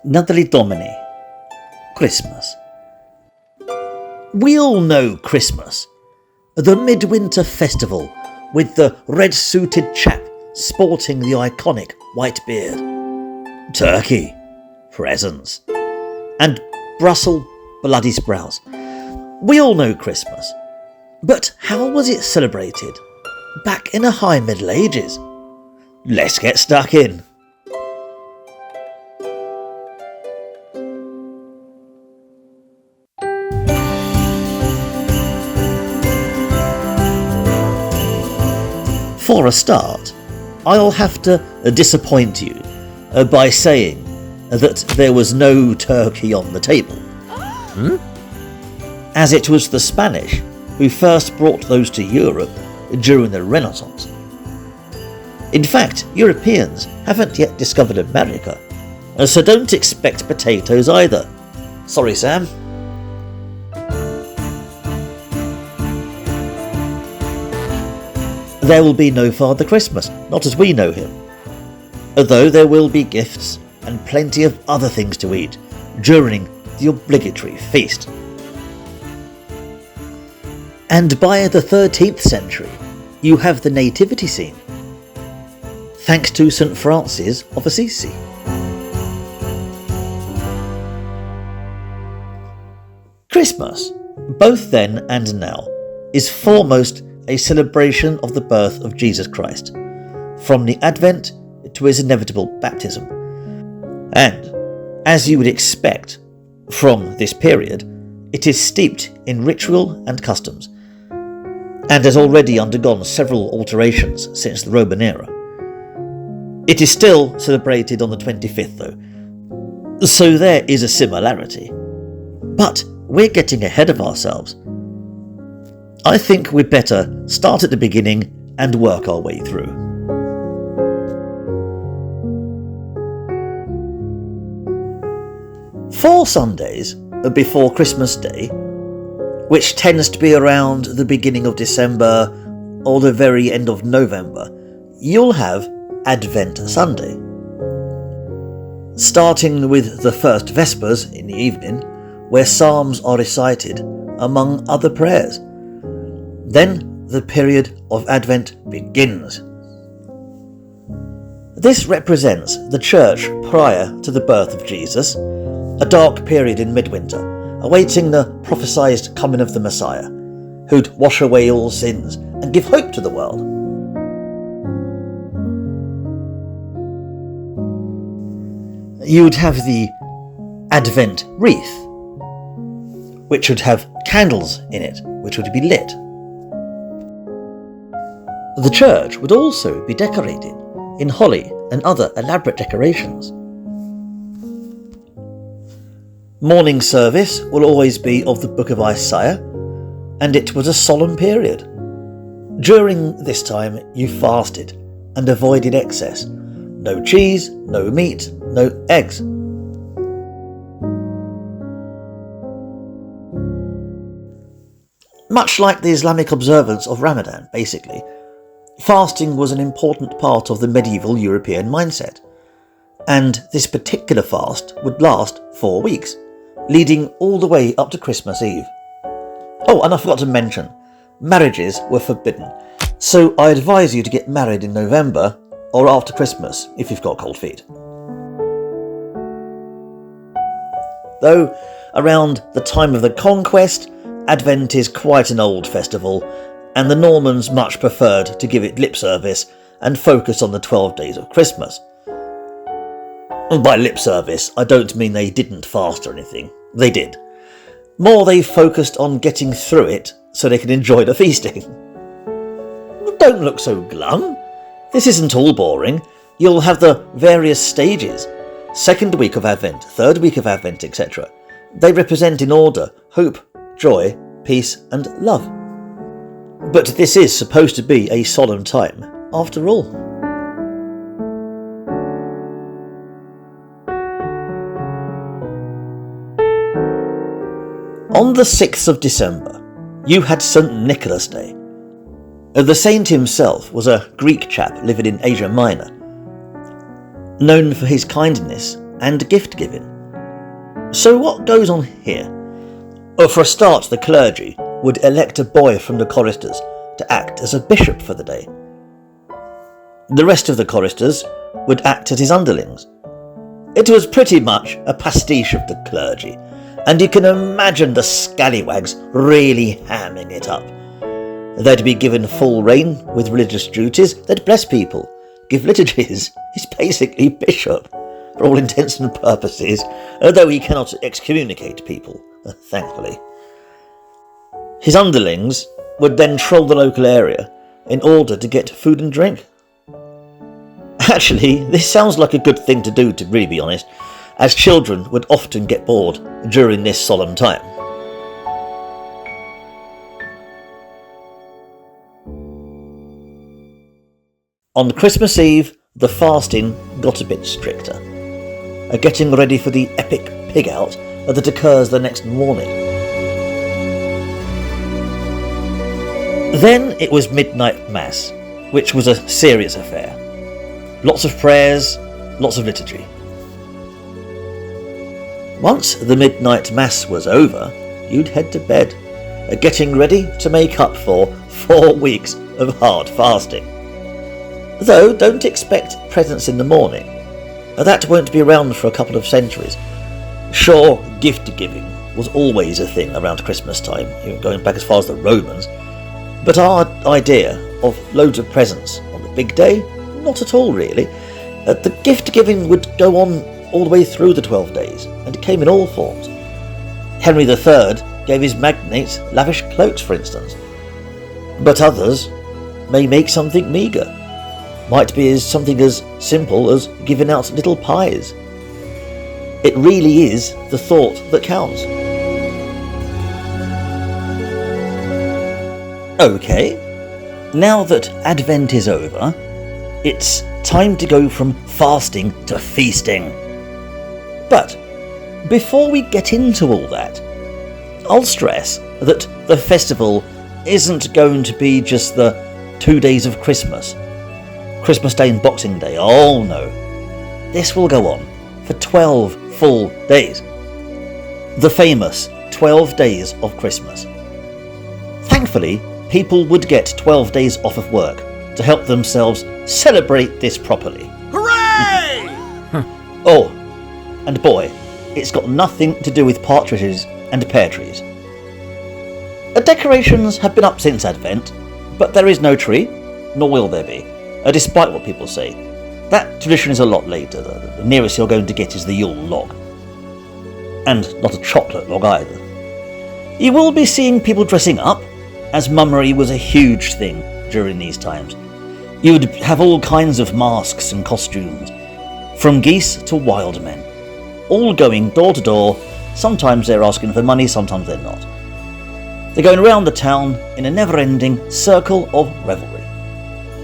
Nathalie Domini. Christmas. We all know Christmas, the midwinter festival with the red-suited chap sporting the iconic white beard, turkey, presents, and Brussels bloody sprouts. We all know Christmas, but how was it celebrated back in the high Middle Ages? Let's get stuck in. For a start, I'll have to disappoint you by saying that there was no turkey on the table. As it was the Spanish who first brought those to Europe during the Renaissance. In fact, Europeans haven't yet discovered America, so don't expect potatoes either. Sorry, Sam. There will be no Father Christmas, not as we know him. Although there will be gifts and plenty of other things to eat during the obligatory feast. And by the 13th century, you have the nativity scene, thanks to St. Francis of Assisi. Christmas, both then and now, is foremost a celebration of the birth of Jesus Christ, from the Advent to his inevitable baptism. And, as you would expect from this period, it is steeped in ritual and customs, and has already undergone several alterations since the Roman era. It is still celebrated on the 25th though, so there is a similarity. But we're getting ahead of ourselves. I think we'd better start at the beginning and work our way through. Four Sundays before Christmas Day, which tends to be around the beginning of December or the very end of November, you'll have Advent Sunday. Starting with the first Vespers in the evening, where psalms are recited, among other prayers. Then the period of Advent begins. This represents the church prior to the birth of Jesus, a dark period in midwinter, awaiting the prophesied coming of the Messiah, who'd wash away all sins and give hope to the world. You'd have the Advent wreath, which would have candles in it, which would be lit. The church would also be decorated in holly and other elaborate decorations. Morning service will always be of the Book of Isaiah, and it was a solemn period. During this time you fasted and avoided excess. No cheese, no meat, no eggs. Much like the Islamic observance of Ramadan, basically. Fasting was an important part of the medieval European mindset, and this particular fast would last 4 weeks, leading all the way up to Christmas Eve. Oh, and I forgot to mention, marriages were forbidden, so I advise you to get married in November or after Christmas if you've got cold feet. Though, around the time of the conquest, Advent is quite an old festival, and the Normans much preferred to give it lip service and focus on the 12 days of Christmas. And by lip service, I don't mean they didn't fast or anything. They did. More, they focused on getting through it so they could enjoy the feasting. Don't look so glum. This isn't all boring. You'll have the various stages. Second week of Advent, third week of Advent, etc. They represent in order hope, joy, peace and love. But this is supposed to be a solemn time, after all. On the 6th of December, you had St. Nicholas Day. The saint himself was a Greek chap living in Asia Minor. Known for his kindness and gift-giving. So what goes on here? Well, for a start, the clergy would elect a boy from the choristers to act as a bishop for the day. The rest of the choristers would act as his underlings. It was pretty much a pastiche of the clergy, and you can imagine the scallywags really hamming it up. They'd be given full rein with religious duties. They'd bless people, give liturgies. He's basically bishop, for all intents and purposes, though he cannot excommunicate people, thankfully. His underlings would then troll the local area in order to get food and drink. Actually, this sounds like a good thing to do, to really be honest, as children would often get bored during this solemn time. On Christmas Eve, the fasting got a bit stricter, getting ready for the epic pig-out that occurs the next morning. Then it was midnight mass, which was a serious affair. Lots of prayers, lots of liturgy. Once the midnight mass was over, you'd head to bed, getting ready to make up for 4 weeks of hard fasting. Though don't expect presents in the morning. That won't be around for a couple of centuries. Sure, gift-giving was always a thing around Christmas time, even going back as far as the Romans, but our idea of loads of presents on the big day, not at all really. The gift-giving would go on all the way through the 12 days, and it came in all forms. Henry III gave his magnates lavish cloaks, for instance. But others may make something meagre. Might be something as simple as giving out little pies. It really is the thought that counts. Okay, now that Advent is over, it's time to go from fasting to feasting. But before we get into all that, I'll stress that the festival isn't going to be just the 2 days of Christmas. Christmas Day and Boxing Day, oh no. This will go on for 12 full days. The famous 12 days of Christmas. Thankfully, people would get 12 days off of work to help themselves celebrate this properly. Hooray! Oh, and boy, it's got nothing to do with partridges and pear trees. Decorations have been up since Advent, but there is no tree, nor will there be, despite what people say. That tradition is a lot later. The nearest you're going to get is the Yule log. And not a chocolate log either. You will be seeing people dressing up, as mummery was a huge thing during these times. You would have all kinds of masks and costumes, from geese to wild men, all going door to door. Sometimes they're asking for money, sometimes they're not. They're going around the town in a never-ending circle of revelry.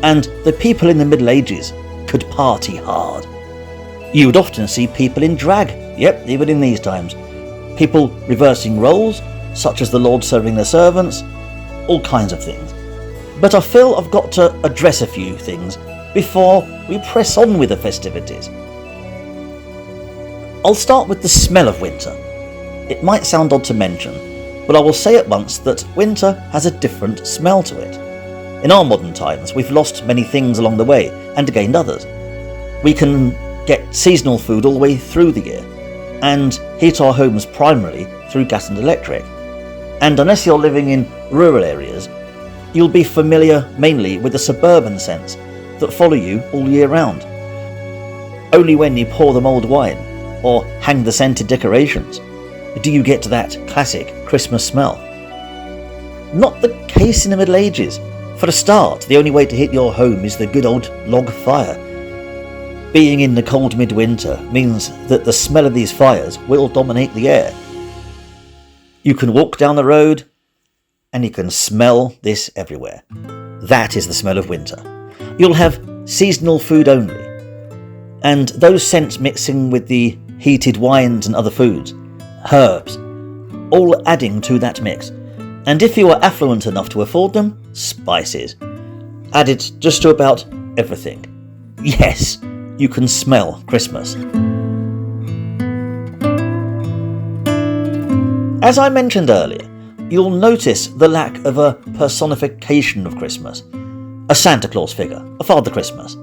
And the people in the Middle Ages could party hard. You would often see people in drag, yep, even in these times. People reversing roles, such as the Lord serving the servants, all kinds of things. But I feel I've got to address a few things before we press on with the festivities. I'll start with the smell of winter. It might sound odd to mention, but I will say at once that winter has a different smell to it. In our modern times, we've lost many things along the way and gained others. We can get seasonal food all the way through the year and heat our homes primarily through gas and electric. And unless you're living in rural areas, you'll be familiar mainly with the suburban scents that follow you all year round. Only when you pour the mulled wine or hang the scented decorations do you get that classic Christmas smell. Not the case in the Middle Ages. For a start, the only way to heat your home is the good old log fire. Being in the cold midwinter means that the smell of these fires will dominate the air. You can walk down the road and you can smell this everywhere. That is the smell of winter. You'll have seasonal food only, and those scents mixing with the heated wines and other foods, herbs, all adding to that mix. And if you are affluent enough to afford them, spices. Added just to about everything. Yes, you can smell Christmas. As I mentioned earlier, you'll notice the lack of a personification of Christmas. A Santa Claus figure, a Father Christmas.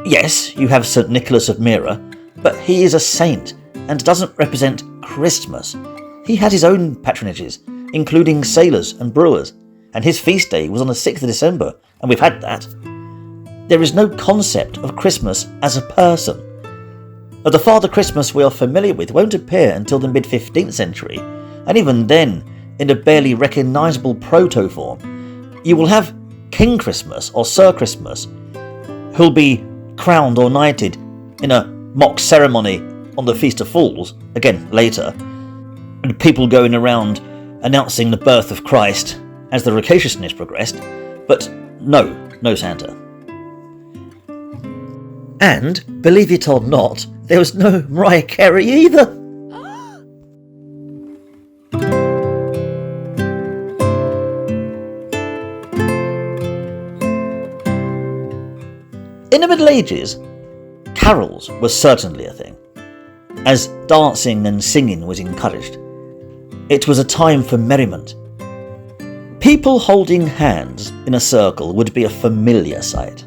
Yes, you have St. Nicholas of Myra, but he is a saint and doesn't represent Christmas. He had his own patronages, including sailors and brewers, and his feast day was on the 6th of December, and we've had that. There is no concept of Christmas as a person. The Father Christmas we are familiar with won't appear until the mid-15th century, and even then, in a barely recognisable proto-form. You will have King Christmas or Sir Christmas, who'll be crowned or knighted in a mock ceremony on the Feast of Fools, again later, and people going around announcing the birth of Christ as the ricociousness progressed, but no Santa. And, believe it or not, there was no Mariah Carey either. In the Middle Ages, carols were certainly a thing, as dancing and singing was encouraged. It was a time for merriment. People holding hands in a circle would be a familiar sight.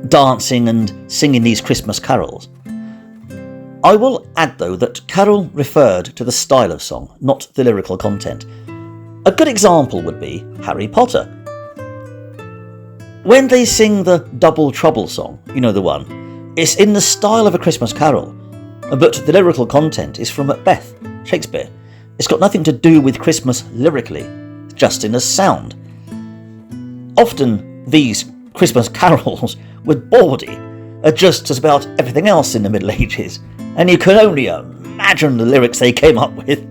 Dancing and singing these Christmas carols. I will add though that carol referred to the style of song, not the lyrical content. A good example would be Harry Potter. When they sing the Double Trouble song, you know the one, it's in the style of a Christmas carol, but the lyrical content is from Macbeth, Shakespeare. It's got nothing to do with Christmas lyrically, just in the sound. Often these Christmas carols with bawdy are just as about everything else in the Middle Ages, and you can only imagine the lyrics they came up with.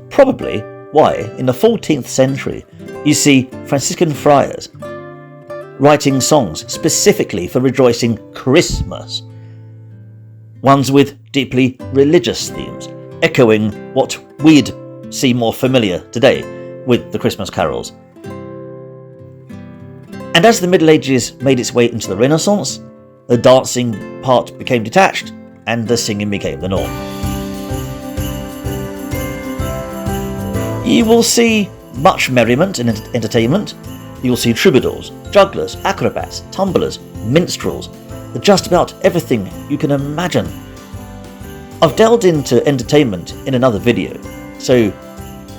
Probably why, in the 14th century, you see Franciscan friars writing songs specifically for rejoicing Christmas. Ones with deeply religious themes, echoing what we'd see more familiar today with the Christmas carols. And as the Middle Ages made its way into the Renaissance, the dancing part became detached and the singing became the norm. You will see much merriment and entertainment. You'll see troubadours, jugglers, acrobats, tumblers, minstrels, just about everything you can imagine. I've delved into entertainment in another video, so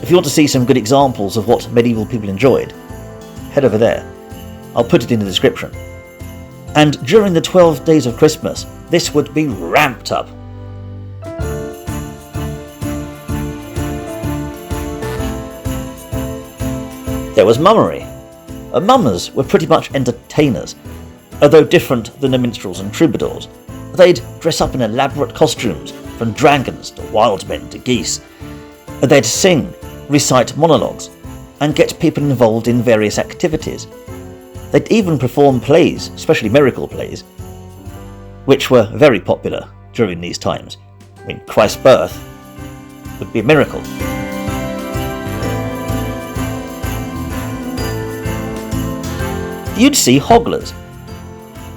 if you want to see some good examples of what medieval people enjoyed, head over there. I'll put it in the description. And during the 12 days of Christmas, this would be ramped up. There was mummery. Mummers were pretty much entertainers, although different than the minstrels and troubadours. They'd dress up in elaborate costumes, from dragons to wild men to geese. They'd sing, recite monologues, and get people involved in various activities. They'd even perform plays, especially miracle plays, which were very popular during these times. I mean, Christ's birth would be a miracle. You'd see hogglers,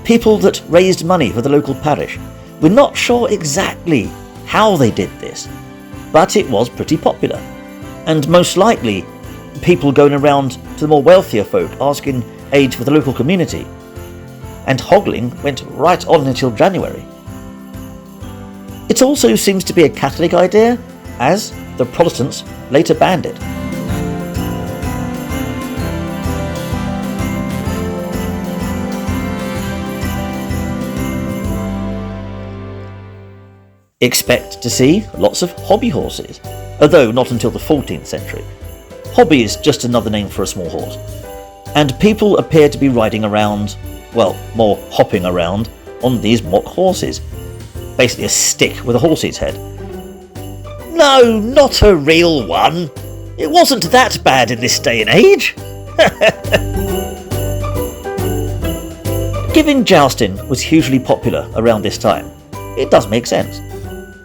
people that raised money for the local parish. We're not sure exactly how they did this, but it was pretty popular, and most likely people going around to the more wealthier folk asking aid for the local community, and hoggling went right on until January. It also seems to be a Catholic idea, as the Protestants later banned it. Expect to see lots of hobby horses, although not until the 14th century. Hobby is just another name for a small horse. And people appear to be riding around, well, more hopping around, on these mock horses. Basically a stick with a horse's head. No, not a real one. It wasn't that bad in this day and age. Given jousting was hugely popular around this time, it does make sense.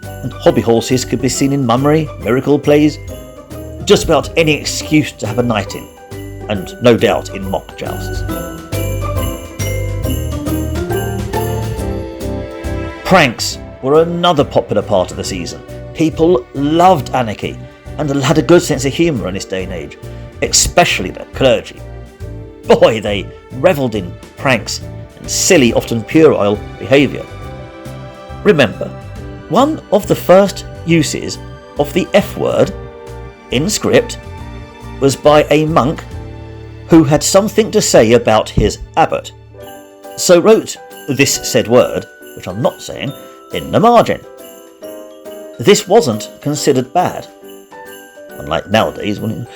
And hobby horses could be seen in mummery, miracle plays, just about any excuse to have a night in, and no doubt in mock jousts. Pranks were another popular part of the season. People loved anarchy and had a good sense of humour in this day and age, especially the clergy. Boy, they revelled in pranks and silly, often puerile behaviour. Remember, one of the first uses of the F word in script was by a monk who had something to say about his abbot, so wrote this said word, which I'm not saying, in the margin. This wasn't considered bad, unlike nowadays when...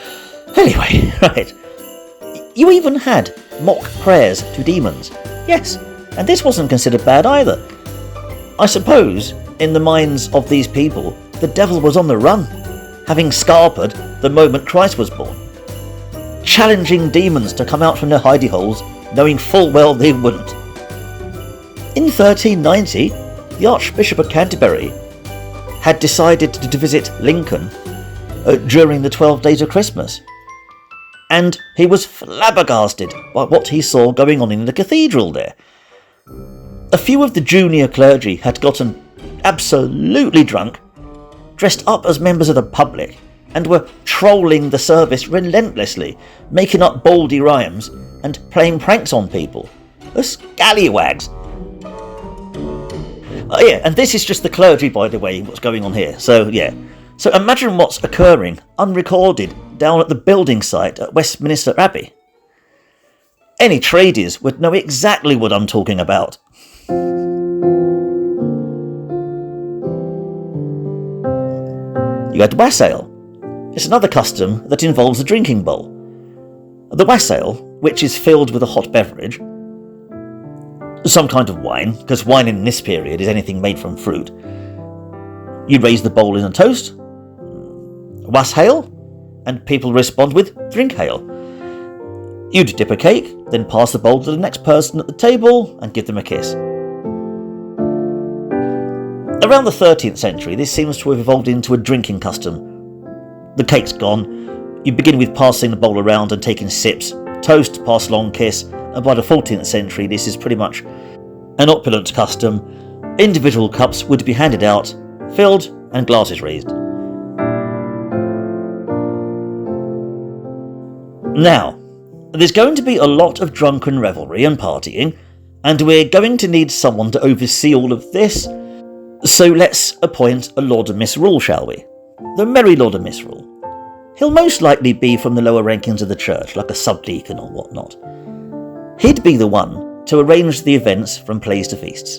Anyway, right. You even had mock prayers to demons. Yes, and this wasn't considered bad either. I suppose, in the minds of these people, the devil was on the run, having scarpered the moment Christ was born, challenging demons to come out from their hidey holes, knowing full well they wouldn't. In 1390, the Archbishop of Canterbury had decided to visit Lincoln during the 12 days of Christmas, and he was flabbergasted by what he saw going on in the cathedral there. A few of the junior clergy had gotten absolutely drunk, dressed up as members of the public, and were trolling the service relentlessly, making up baldy rhymes and playing pranks on people. The scallywags. Oh yeah, and this is just the clergy, by the way, what's going on here. So yeah. So imagine what's occurring, unrecorded, down at the building site at Westminster Abbey. Any tradies would know exactly what I'm talking about. You had Wassail. It's another custom that involves a drinking bowl. The Wassail, which is filled with a hot beverage, some kind of wine, because wine in this period is anything made from fruit. You raise the bowl in a toast, Wassail, and people respond with drink hail. You'd dip a cake, then pass the bowl to the next person at the table and give them a kiss. Around the 13th century, this seems to have evolved into a drinking custom. The cake's gone, you begin with passing the bowl around and taking sips, toast, pass along, kiss, and by the 14th century this is pretty much an opulent custom. Individual cups would be handed out, filled, and glasses raised. Now, there's going to be a lot of drunken revelry and partying, and we're going to need someone to oversee all of this, so let's appoint a Lord of Misrule, shall we? The Merry Lord of Misrule. He'll most likely be from the lower rankings of the church, like a subdeacon or whatnot. He'd be the one to arrange the events from plays to feasts.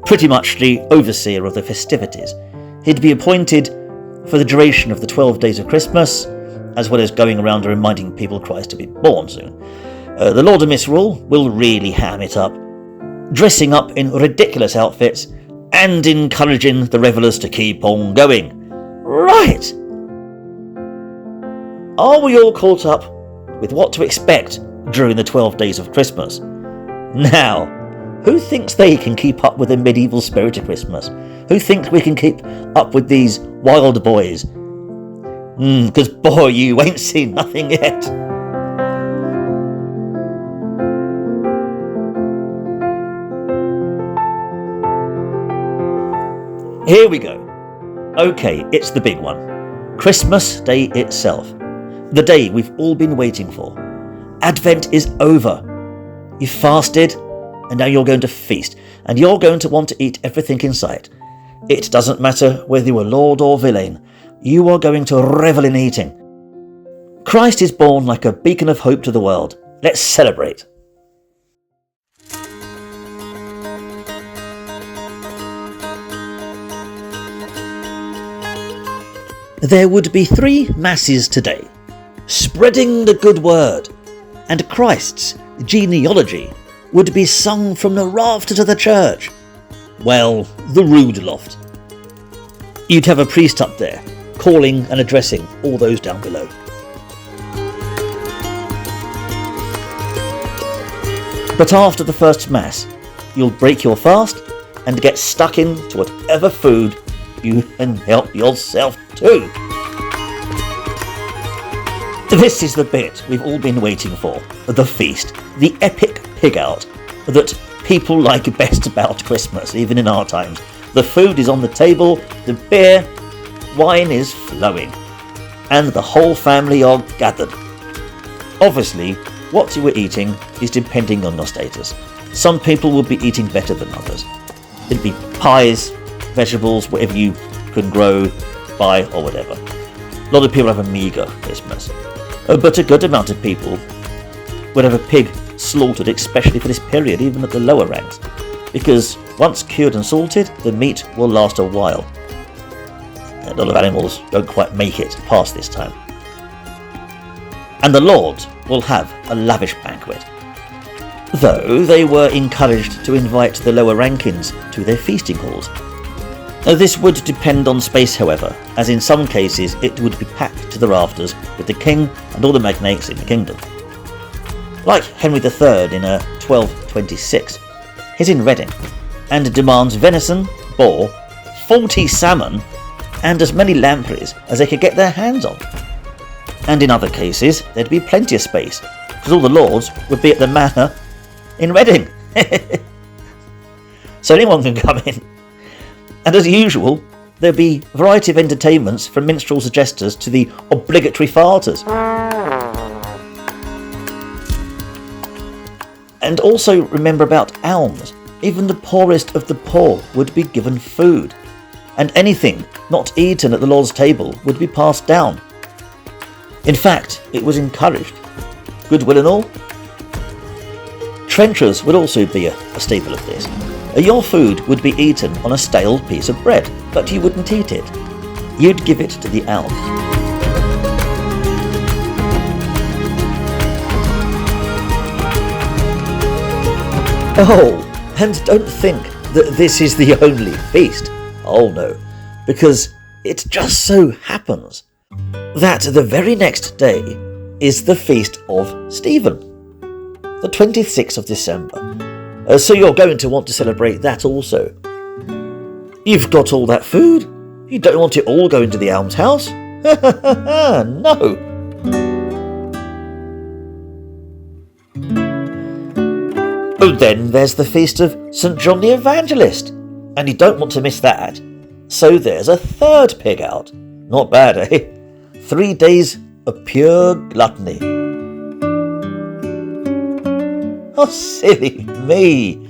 Pretty much the overseer of the festivities. He'd be appointed for the duration of the 12 days of Christmas, as well as going around and reminding people Christ to be born soon. The Lord of Misrule will really ham it up, dressing up in ridiculous outfits and encouraging the revellers to keep on going. Right! Are we all caught up with what to expect during the 12 days of Christmas? Now, who thinks they can keep up with the medieval spirit of Christmas? Who thinks we can keep up with these wild boys? Because boy, you ain't seen nothing yet. Here we go. Okay, it's the big one. Christmas Day itself. The day we've all been waiting for. Advent is over. You fasted, and now you're going to feast, and you're going to want to eat everything in sight. It doesn't matter whether you are lord or villain. You are going to revel in eating. Christ is born like a beacon of hope to the world. Let's celebrate. There would be 3 masses today, spreading the good word, and Christ's genealogy would be sung from the rafters of the church. Well, the rood loft. You'd have a priest up there, calling and addressing all those down below. But after the first mass, you'll break your fast and get stuck into whatever food you can help yourself to. This is the bit we've all been waiting for, the feast, the epic pig out that people like best about Christmas, even in our times. The food is on the table, the beer, wine is flowing, and the whole family are gathered. Obviously, what you were eating is depending on your status. Some people will be eating better than others. It'd be pies, vegetables, whatever you can grow, buy, or whatever. A lot of people have a meagre Christmas. But a good amount of people would have a pig slaughtered especially for this period, even at the lower ranks, because once cured and salted, the meat will last a while. A lot of animals don't quite make it past this time. And the lords will have a lavish banquet, though they were encouraged to invite the lower rankings to their feasting halls. Now, this would depend on space, however, as in some cases it would be packed to the rafters with the king and all the magnates in the kingdom. Like Henry III in 1226, he's in Reading and demands venison, boar, 40 salmon and as many lampreys as they could get their hands on. And in other cases there'd be plenty of space, because all the lords would be at the manor in Reading. So anyone can come in. And as usual, there'd be a variety of entertainments from minstrels and jesters to the obligatory farters. And also remember about alms. Even the poorest of the poor would be given food, and anything not eaten at the Lord's table would be passed down. In fact, it was encouraged. Goodwill and all. Trenchers would also be a staple of this. Your food would be eaten on a stale piece of bread, but you wouldn't eat it. You'd give it to the alms. Oh, and don't think that this is the only feast. Oh no, because it just so happens that the very next day is the feast of Stephen, the 26th of December. So you're going to want to celebrate that also. You've got all that food. You don't want it all going to the almshouse? No. Oh, then there's the feast of St. John the Evangelist, and you don't want to miss that. So there's a third pig out. Not bad, eh? 3 days of pure gluttony. Oh, silly me.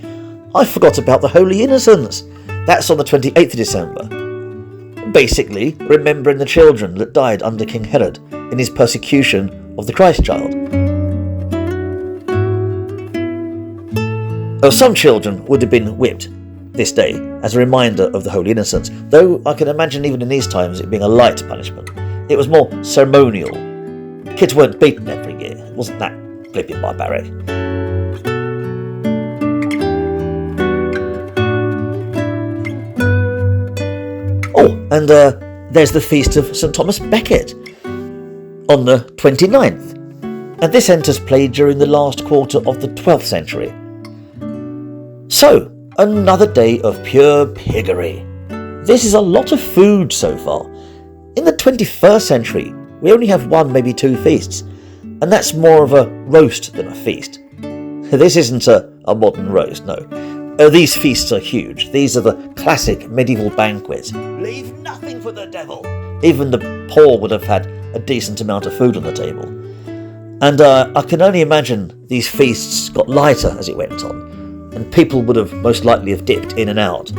I forgot about the Holy Innocents. That's on the 28th of December. Basically, remembering the children that died under King Herod in his persecution of the Christ child. Some children would have been whipped this day as a reminder of the Holy Innocents, though I can imagine even in these times it being a light punishment. It was more ceremonial. Kids weren't beaten every year. It wasn't that flipping barbaric. Oh, and there's the feast of St. Thomas Becket on the 29th. And this enters play during the last quarter of the 12th century. So, another day of pure piggery. This is a lot of food so far. In the 21st century, we only have 1, maybe 2 feasts, and that's more of a roast than a feast. This isn't a modern roast, no. These feasts are huge. These are the classic medieval banquets. Leave nothing for the devil. Even the poor would have had a decent amount of food on the table. And I can only imagine these feasts got lighter as it went on, and people would have most likely have dipped in and out.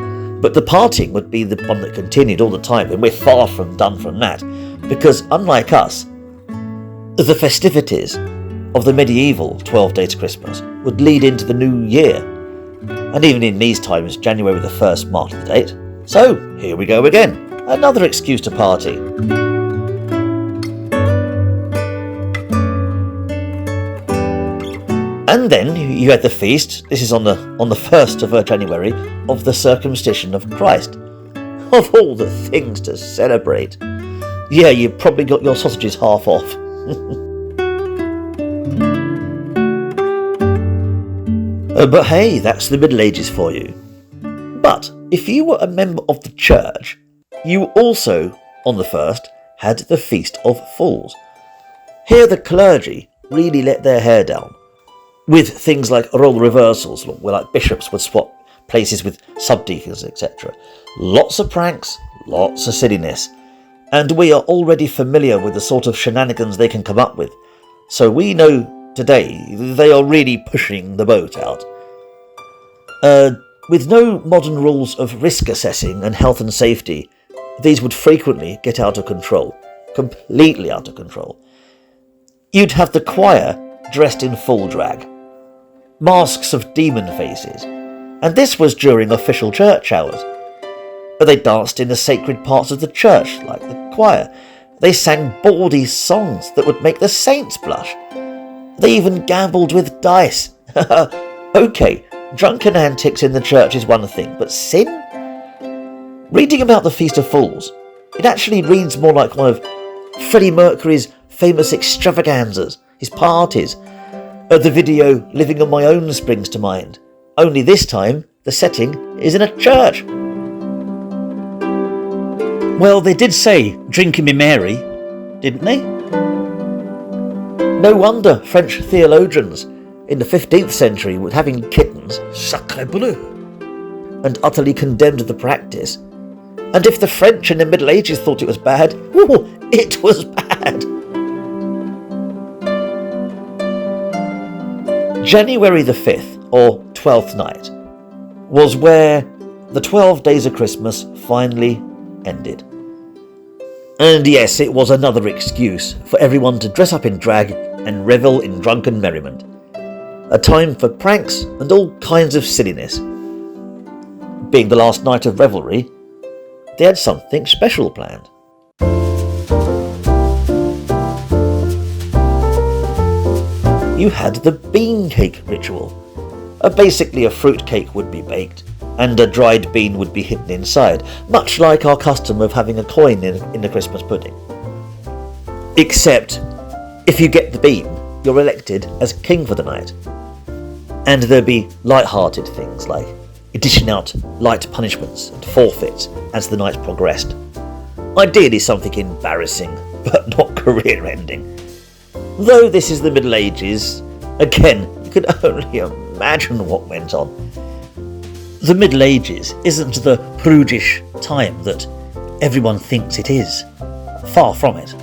But the partying would be the one that continued all the time, and we're far from done from that, because unlike us, the festivities of the medieval 12 days to Christmas would lead into the new year. And even in these times, January the 1st marked the date. So, here we go again. Another excuse to party. And then you had the feast, this is on the 1st of January, of the circumcision of Christ. Of all the things to celebrate. Yeah, you probably got your sausages half off. But hey, that's the Middle Ages for you. But if you were a member of the church, you also, on the 1st, had the Feast of Fools. Here the clergy really let their hair down, with things like role reversals, where like bishops would swap places with subdeacons, etc. Lots of pranks, lots of silliness, and we are already familiar with the sort of shenanigans they can come up with, so we know today they are really pushing the boat out. With no modern rules of risk assessing and health and safety, these would frequently get out of control, completely out of control. You'd have the choir dressed in full drag, masks of demon faces, and this was during official church hours. But they danced in the sacred parts of the church, like the choir. They sang bawdy songs that would make the saints blush. They even gambled with dice. Okay, drunken antics in the church is one thing, but sin? Reading about the Feast of Fools, it actually reads more like one of Freddie Mercury's famous extravaganzas, his parties. The video Living on My Own springs to mind, only this time the setting is in a church. Well, they did say, "Drinking me Mary," didn't they? No wonder French theologians in the 15th century were having kittens, sacre bleu, and utterly condemned the practice. And if the French in the Middle Ages thought it was bad, it was bad. January the 5th, or 12th night, was where the 12 days of Christmas finally ended. And yes, it was another excuse for everyone to dress up in drag and revel in drunken merriment. A time for pranks and all kinds of silliness. Being the last night of Revelry, they had something special planned. You had the bean cake ritual. Basically a fruit cake would be baked, and a dried bean would be hidden inside, much like our custom of having a coin in the Christmas pudding. Except, if you get the bean, you're elected as king for the night. And there'd be light-hearted things like dishing out light punishments and forfeits as the night progressed. Ideally something embarrassing, but not career-ending. Though this is the Middle Ages, again, you can only imagine what went on. The Middle Ages isn't the prudish time that everyone thinks it is. Far from it.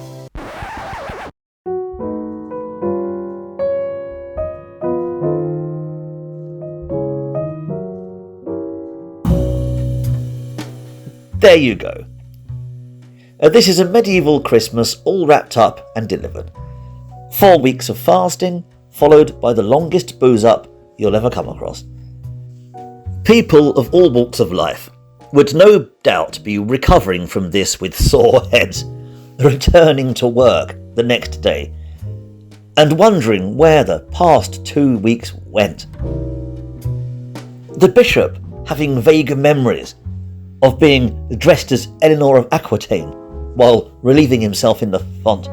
There you go. This is a medieval Christmas all wrapped up and delivered. 4 weeks of fasting, followed by the longest booze up you'll ever come across. People of all walks of life would no doubt be recovering from this with sore heads, returning to work the next day, and wondering where the past 2 weeks went. The bishop having vague memories of being dressed as Eleanor of Aquitaine while relieving himself in the font.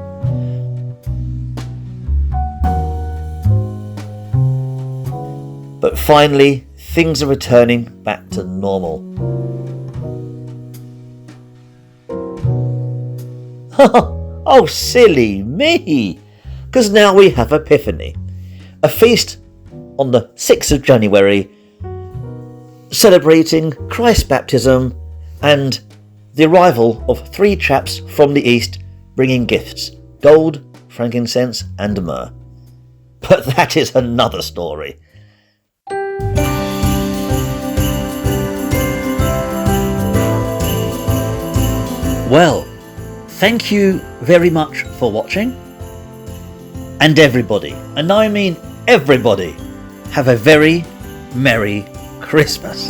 But finally, things are returning back to normal. Oh, silly me! Because now we have Epiphany, a feast on the 6th of January, celebrating Christ's baptism and the arrival of 3 chaps from the east bringing gifts: gold, frankincense and myrrh. But that is another story. Well, thank you very much for watching. And everybody, and I mean everybody, have a very Merry Christmas.